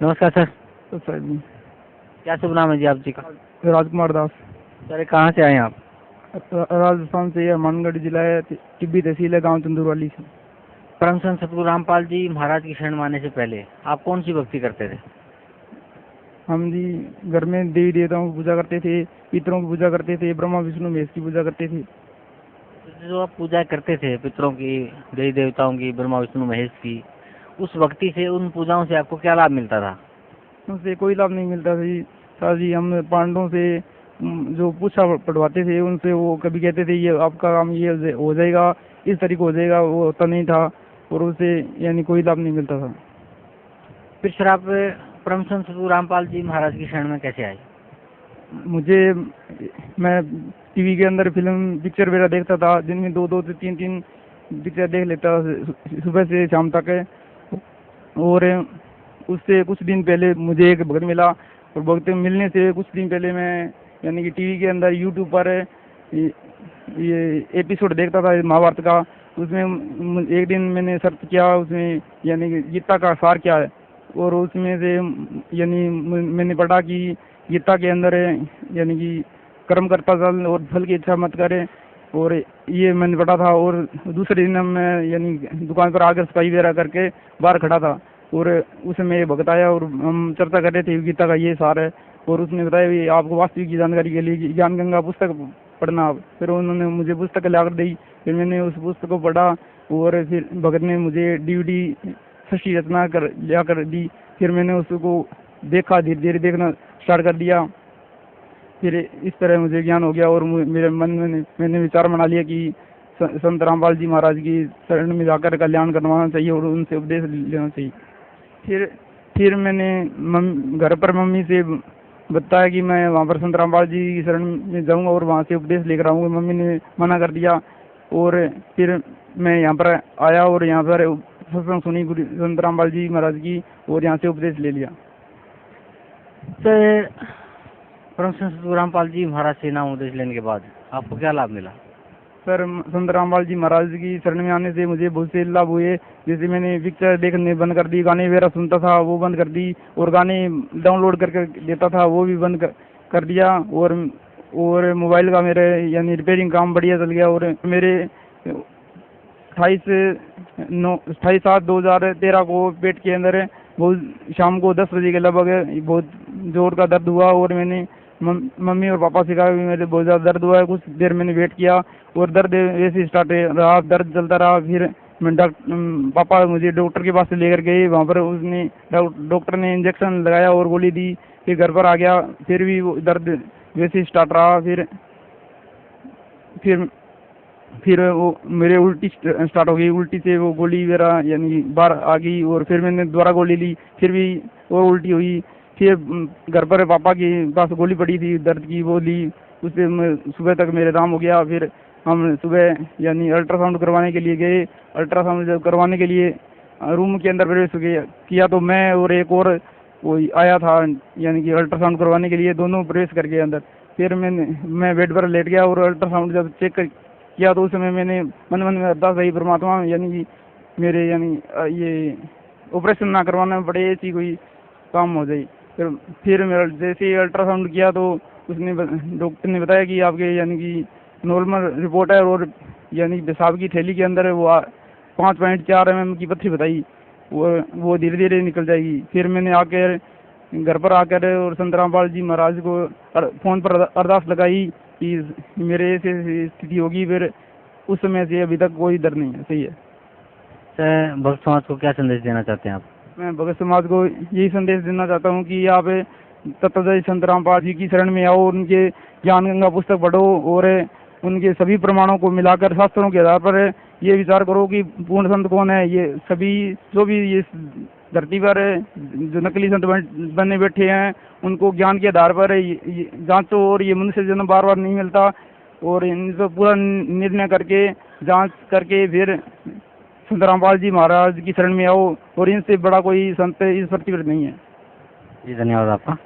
नमस्कार सर। तो सर जी क्या शुभ नाम है जी आप जी का? राजकुमार दास। सर कहाँ से आए हैं आप? राजस्थान से, यह मानगढ़ जिला है, टिब्बी तहसील है, गांव चंदूरवाली से। परम संत सतगुरु रामपाल जी महाराज की शरण में आने से पहले आप कौन सी भक्ति करते थे? हम जी घर में देवी देवताओं की पूजा करते थे, पितरों की पूजा करते थे, ब्रह्मा विष्णु महेश की पूजा करते थे। तो जो आप पूजा करते थे पितरों की, देवी देवताओं की, ब्रह्मा विष्णु महेश की, उस भक्ति से, उन पूजाओं से आपको क्या लाभ मिलता था? उनसे कोई लाभ नहीं मिलता था जी। सर जी हम पांडवों से जो पूछा पढ़वाते थे, उनसे वो कभी कहते थे ये आपका काम ये हो जाएगा, इस तरीके हो जाएगा, वो होता नहीं था और उससे यानी कोई लाभ नहीं मिलता था। फिर सर आप परम संत सतगुरु रामपाल जी महाराज की शरण में कैसे आए? मैं टीवी के अंदर फिल्म पिक्चर वगैरह देखता था, दिन में 2-2 से 3-3 पिक्चर देख लेता सुबह से शाम तक। और उससे कुछ दिन पहले मुझे एक भक्त मिला और भक्त मिलने से कुछ दिन पहले मैं यानी कि टीवी के अंदर यूट्यूब पर ये एपिसोड देखता था महाभारत का। उसमें एक दिन मैंने सर्च किया, उसमें यानी कि गीता का सार क्या है, और उसमें से यानी मैंने पढ़ा कि गीता के अंदर यानी कि कर्म करता चल और फल की इच्छा मत करे, और ये मैंने पढ़ा था। और दूसरे दिन मैं यानी दुकान पर आकर सफाई वगैरह करके बाहर खड़ा था और उसमें भक्त आया और हम चर्चा कर रहे थे गीता का ये सार है, और उसने बताया कि आपको वास्तविक जानकारी के लिए ज्ञान गंगा पुस्तक पढ़ना आप। फिर उन्होंने मुझे पुस्तक लाकर दी, फिर मैंने उस पुस्तक को पढ़ा और फिर भगत ने मुझे DVD षष्ठी रचना कर लिया कर दी। फिर मैंने उसको देखा, धीरे धीरे देखना स्टार्ट कर दिया। फिर इस तरह मुझे ज्ञान हो गया और मेरे मन में मैंने विचार बना लिया कि संत रामपाल जी महाराज की शरण में जाकर कल्याण करवाना चाहिए और उनसे उपदेश लेना चाहिए। फिर मैंने घर पर मम्मी से बताया कि मैं वहाँ पर संत रामपाल जी की शरण में जाऊँगा और वहाँ से उपदेश लेकर आऊँगा। मम्मी ने मना कर दिया और फिर मैं यहाँ पर आया और यहाँ पर सत्संग सुनी गुरु संत रामपाल जी महाराज की, और यहाँ से उपदेश ले लिया। सर परम संत सतगुरु रामपाल जी महाराज से नाम उपदेश लेने के बाद आपको क्या लाभ मिला? सर संत रामपाल जी महाराज की शरण में आने से मुझे बहुत से लाभ हुए। जैसे मैंने पिक्चर देखने बंद कर दी, गाने वगैरह सुनता था वो बंद कर दी, और गाने डाउनलोड करके देता था वो भी बंद कर दिया। और मोबाइल का मेरे यानी रिपेयरिंग काम बढ़िया चल गया। और मेरे 28/7/2013 को पेट के अंदर बहुत शाम को 10 बजे के लगभग बहुत जोर का दर्द हुआ, और मैंने मम्मी और पापा से कहा कि मेरे बहुत ज़्यादा दर्द हुआ है। कुछ देर मैंने वेट किया और दर्द वैसे स्टार्ट रहा, दर्द चलता रहा। फिर मैं पापा मुझे डॉक्टर के पास से लेकर गए, वहाँ पर उसने डॉक्टर ने इंजेक्शन लगाया और गोली दी। फिर घर पर आ गया, फिर भी वो दर्द वैसे स्टार्ट रहा। फिर वो मेरे उल्टी स्टार्ट हो गई, उल्टी से वो गोली वगैरह यानी बाहर आ गई, और फिर मैंने दोबारा गोली ली, फिर भी और उल्टी हुई। फिर घर पर पापा के पास गोली पड़ी थी दर्द की, वो ली, उससे सुबह तक मेरे आराम हो गया। फिर हम सुबह यानी अल्ट्रासाउंड करवाने के लिए गए। अल्ट्रासाउंड जब करवाने के लिए रूम के अंदर प्रवेश किया तो मैं और एक और कोई आया था यानी कि अल्ट्रासाउंड करवाने के लिए, दोनों प्रवेश कर गए अंदर। फिर मैं बेड पर लेट गया और अल्ट्रासाउंड जब चेक किया तो उस समय मैंने मन में अरदास की परमात्मा यानी कि मेरे यानी ये ऑपरेशन ना करवाना पड़े, ऐसी कोई काम हो जाए। फिर मेरा जैसे ही अल्ट्रासाउंड किया तो उसने डॉक्टर ने बताया कि आपके यानी कि नॉर्मल रिपोर्ट है, और यानी पेशाब की थैली के अंदर है वो 5.4 mm की पत्थरी बताई, वो धीरे धीरे निकल जाएगी। फिर मैंने आकर घर पर आकर और संत रामपाल जी महाराज को फ़ोन पर अरदास लगाई कि मेरे ऐसे स्थिति होगी। फिर उस समय से अभी तक कोई डर नहीं है। सही है सर भक्त समाज को क्या संदेश देना चाहते हैं आप? मैं भगत समाज को यही संदेश देना चाहता हूँ कि आप तत्वदर्शी संत रामपाल जी की शरण में आओ, उनके ज्ञान गंगा पुस्तक पढ़ो और उनके सभी प्रमाणों को मिलाकर शास्त्रों के आधार पर ये विचार करो कि पूर्ण संत कौन है। ये सभी जो भी ये धरती पर जो नकली संत बनने बैठे हैं उनको ज्ञान के आधार पर जांचो, और ये मनुष्य जन्म बार बार नहीं मिलता, और इनको पूरा निर्णय करके जांच करके फिर संत रामपाल जी महाराज की शरण में आओ, और इनसे बड़ा कोई संत इस पृथ्वी पर नहीं है। जी धन्यवाद आपका।